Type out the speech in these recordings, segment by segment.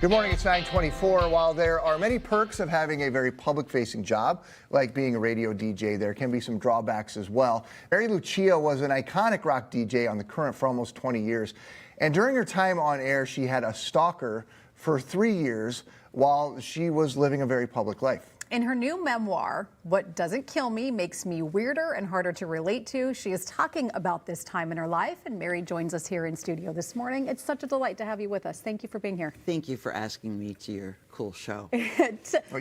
Good morning, it's 9:24. While there are many perks of having a very public-facing job, like being a radio DJ, there can be some drawbacks as well. Lucia was an iconic rock DJ on The Current for almost 20 years. And during her time on air, she had a stalker for 3 years while she was living a very public life. In her new memoir, What Doesn't Kill Me Makes Me Weirder and Harder to Relate To, she is talking about this time in her life, and Mary joins us here in studio this morning. It's such a delight to have you with us. Thank you for being here. Thank you for asking me to your cool show.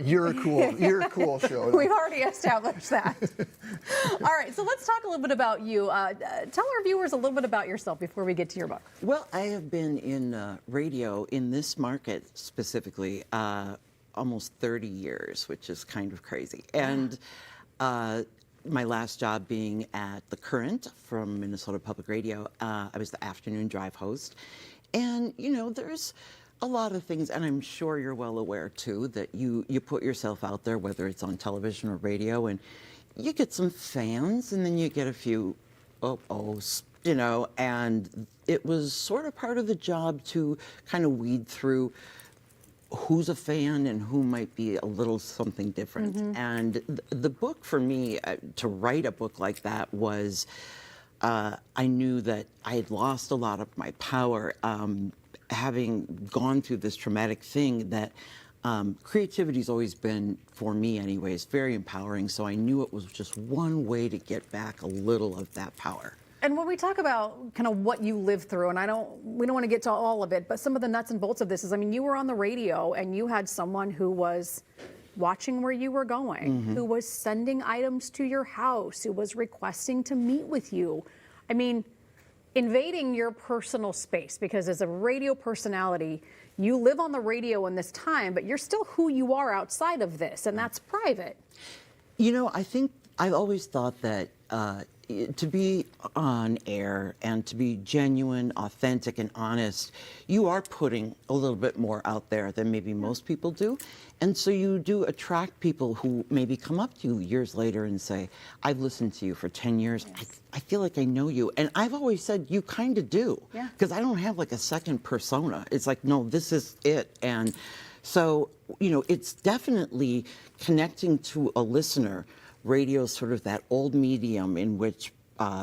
You're a cool show. We've already established that. All right, so let's talk a little bit about you. Tell our viewers a little bit about yourself before we get to your book. Well, I have been in radio in this market specifically almost 30 years, which is kind of crazy. And my last job being at The Current from Minnesota Public Radio, I was the afternoon drive host. And, you know, there's a lot of things, and I'm sure you're well aware, too, that you put yourself out there, whether it's on television or radio, and you get some fans, and then you get a few oh-ohs, you know, and it was sort of part of the job to kind of weed through who's a fan and who might be a little something different. Mm-hmm. And the book for me, to write a book like that was, I knew that I had lost a lot of my power, having gone through this traumatic thing that creativity's always been, for me anyways, very empowering. So I knew it was just one way to get back a little of that power. And when we talk about kind of what you lived through, and we don't want to get to all of it, but some of the nuts and bolts of this is, I mean, you were on the radio and you had someone who was watching where you were going, mm-hmm. who was sending items to your house, who was requesting to meet with you. I mean, invading your personal space, because as a radio personality, you live on the radio in this time, but you're still who you are outside of this, and that's private. You know, I think I've always thought that to be on air and to be genuine, authentic, and honest, you are putting a little bit more out there than maybe most people do. And so you do attract people who maybe come up to you years later and say, I've listened to you for 10 years. Yes. I feel like I know you. And I've always said, you kind of do. Because I don't have like a second persona. It's like, no, this is it. And so, you know, it's definitely connecting to a listener. Radio is sort of that old medium in which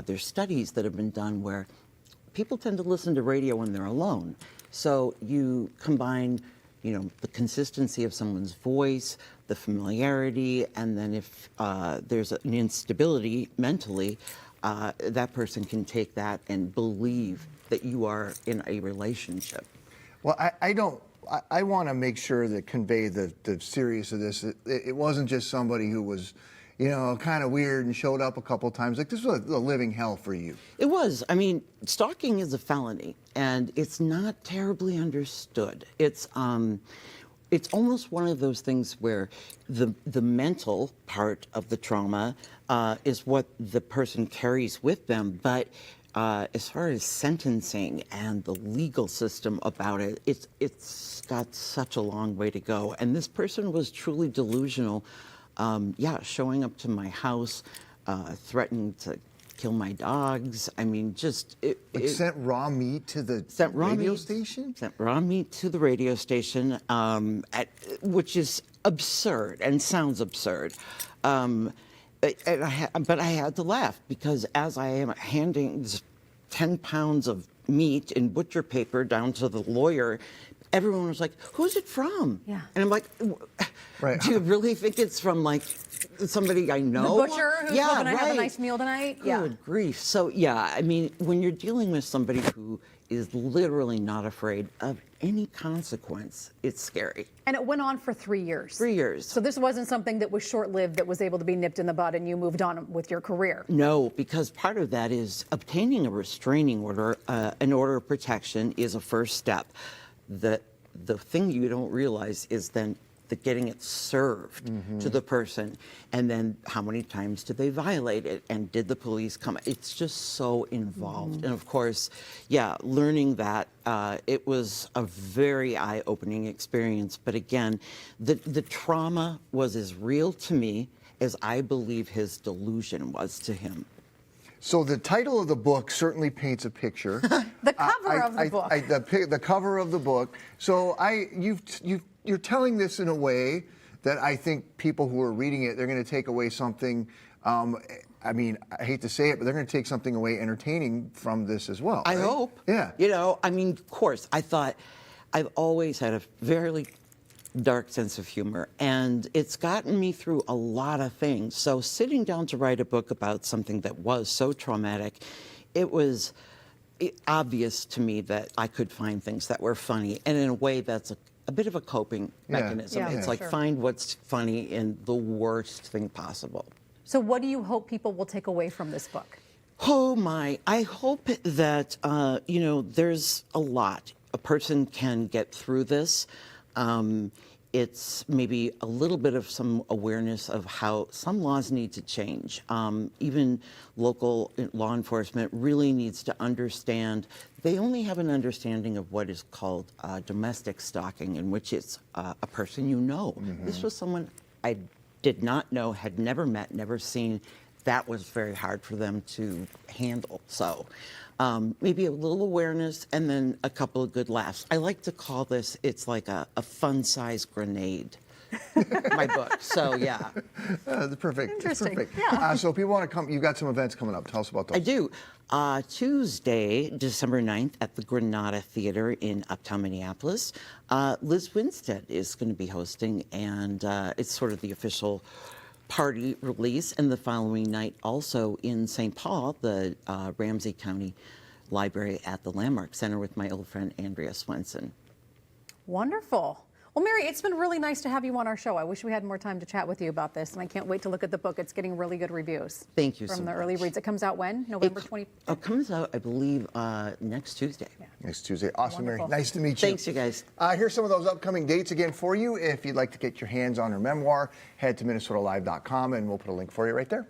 there's studies that have been done where people tend to listen to radio when they're alone. So you combine, you know, the consistency of someone's voice, the familiarity, and then if there's an instability mentally, that person can take that and believe that you are in a relationship. Well, I want to make sure that convey the seriousness of this. It wasn't just somebody who was, you know, kind of weird and showed up a couple times. Like, this was a living hell for you. It was. I mean, stalking is a felony, and it's not terribly understood. It's almost one of those things where the mental part of the trauma is what the person carries with them, but as far as sentencing and the legal system about it, it's got such a long way to go. And this person was truly delusional. Showing up to my house, threatening to kill my dogs. I mean, just... sent raw meat to the radio station? Sent raw meat to the radio station, which is absurd and sounds absurd. But I had to laugh, because as I am handing 10 pounds of meat in butcher paper down to the lawyer, everyone was like, who's it from? Yeah. And I'm like, right. Do you really think it's from, like, somebody I know? The butcher who's going to have a nice meal tonight? Good grief. So, yeah, I mean, when you're dealing with somebody who is literally not afraid of any consequence, it's scary. And it went on for 3 years. 3 years. So this wasn't something that was short-lived, that was able to be nipped in the bud and you moved on with your career? No, because part of that is obtaining a restraining order, an order of protection is a first step. The thing you don't realize is then getting it served mm-hmm. to the person, and then how many times did they violate it, and did the police come? It's just so involved. Mm-hmm. And of course, yeah, learning that, it was a very eye-opening experience. But again, the trauma was as real to me as I believe his delusion was to him. So the title of the book certainly paints a picture. The cover of the book. The cover of the book. So you're telling this in a way that I think people who are reading it, they're going to take away something. I mean, I hate to say it, but they're going to take something away entertaining from this as well. I right? hope. Yeah. You know, I mean, of course, I thought I've always had a very dark sense of humor, and it's gotten me through a lot of things. So sitting down to write a book about something that was so traumatic, it was obvious to me that I could find things that were funny, and in a way that's a bit of a coping mechanism. Yeah, It's like sure. find what's funny in the worst thing possible. So what do you hope people will take away from this book? Oh my, I hope that, you know, there's a lot. A person can get through this. It's maybe a little bit of some awareness of how some laws need to change. Even local law enforcement really needs to understand. They only have an understanding of what is called domestic stalking, in which it's a person you know. This was someone I did not know, had never met, never seen. That was very hard for them to handle. So maybe a little awareness and then a couple of good laughs. I like to call this, it's like a fun-sized grenade, my book. So yeah. That's perfect. Interesting. It's perfect. Yeah. So if people want to come, you've got some events coming up. Tell us about those. I do. Tuesday, December 9th at the Granada Theater in Uptown Minneapolis, Liz Winstead is going to be hosting, and it's sort of the official party release. And the following night, also in St. Paul, the Ramsey County Library at the Landmark Center with my old friend Andrea Swenson. Wonderful. Well, Mary, it's been really nice to have you on our show. I wish we had more time to chat with you about this, and I can't wait to look at the book. It's getting really good reviews. Thank you from so the early much. reads. It comes out when? November 20th? It comes out, I believe, next Tuesday. Yeah. Next Tuesday. Awesome, Wonderful. Mary. Nice to meet you. Thanks, you guys. Here's some of those upcoming dates again for you. If you'd like to get your hands on her memoir, head to minnesotalive.com, and we'll put a link for you right there.